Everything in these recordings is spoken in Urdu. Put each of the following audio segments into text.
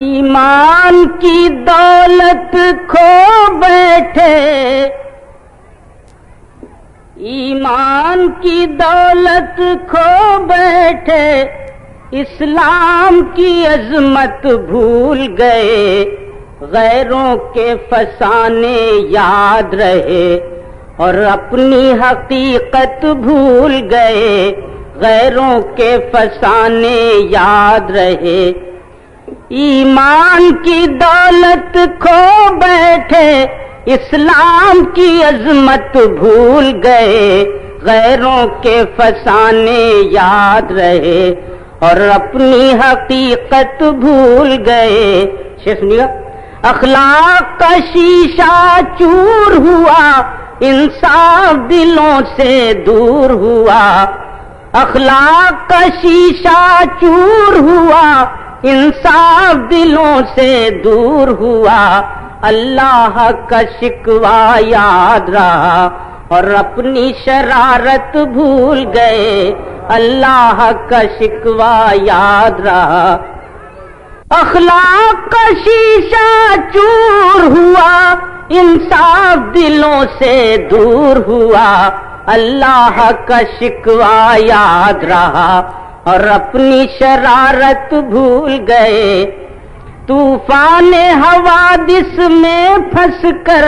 ایمان کی دولت کھو بیٹھے، ایمان کی دولت کھو بیٹھے، اسلام کی عظمت بھول گئے، غیروں کے فسانے یاد رہے اور اپنی حقیقت بھول گئے، غیروں کے فسانے یاد رہے۔ ایمان کی دولت کھو بیٹھے، اسلام کی عظمت بھول گئے، غیروں کے فسانے یاد رہے اور اپنی حقیقت بھول گئے۔ سنیے، اخلاق کا شیشہ چور ہوا، انصاف دلوں سے دور ہوا، اخلاق کا شیشہ چور ہوا، انصاف دلوں سے دور ہوا، اللہ کا شکوہ یاد رہا اور اپنی شرارت بھول گئے، اللہ کا شکوہ یاد رہا۔ اخلاق کا شیشہ چور ہوا، انصاف دلوں سے دور ہوا، اللہ کا شکوہ یاد رہا اور اپنی شرارت بھول گئے۔ طوفان حوادث میں پھنس کر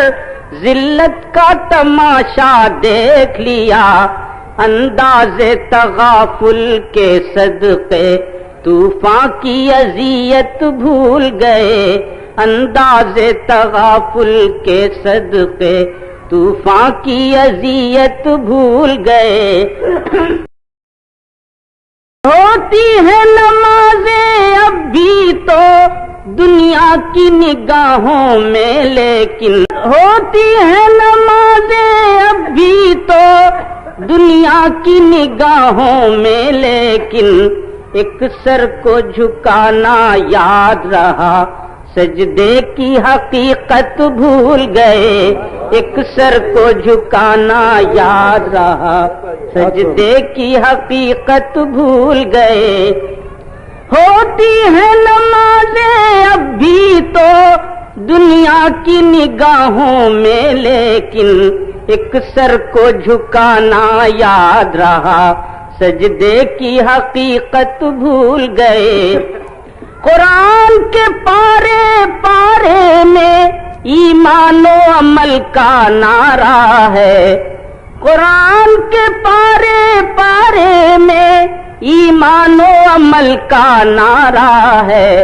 ذلت کا تماشا دیکھ لیا، انداز تغافل کے صدقے طوفان کی اذیت بھول گئے، انداز تغافل کے صدقے طوفان کی اذیت بھول گئے۔ ہوتی ہے نمازیں اب بھی تو دنیا کی نگاہوں میں، لیکن ہوتی ہے نمازیں اب بھی تو دنیا کی نگاہوں میں، لیکن ایک سر کو جھکانا یاد رہا، سجدے کی حقیقت بھول گئے، ایک سر کو جھکانا یاد رہا، سجدے کی حقیقت بھول گئے۔ ہوتی ہے نمازیں اب بھی تو دنیا کی نگاہوں میں، لیکن ایک سر کو جھکانا یاد رہا، سجدے کی حقیقت بھول گئے۔ قرآن کے پارے پارے میں ایمان و عمل کا نعرہ ہے، قرآن کے پارے پارے میں ایمان و عمل کا نعرہ ہے،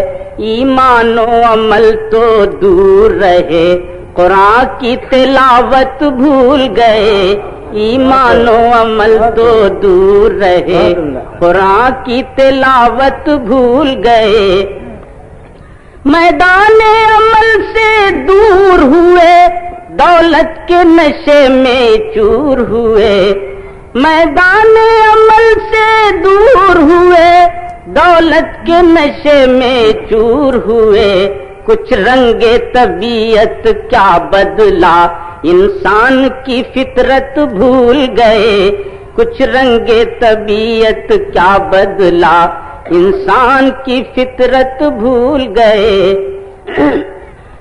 ایمان و عمل تو دور رہے، قرآن کی تلاوت بھول گئے، ایمان و عمل تو دور رہے، قرآن کی تلاوت بھول گئے۔ میدان عمل سے دور ہوئے، دولت کے نشے میں چور ہوئے، میدان عمل سے دور ہوئے، دولت کے نشے میں چور ہوئے، کچھ رنگ طبیعت کیا بدلا، انسان کی فطرت بھول گئے، کچھ رنگ طبیعت کیا بدلا، انسان کی فطرت بھول گئے۔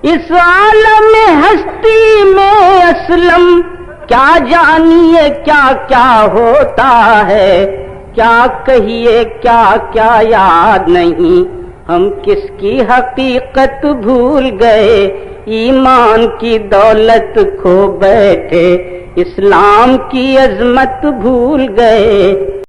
اس عالم ہستی میں اسلم کیا جانیے کیا کیا ہوتا ہے، کیا کہیے کیا کیا یاد نہیں، ہم کس کی حقیقت بھول گئے، ایمان کی دولت کھو بیٹھے، اسلام کی عظمت بھول گئے۔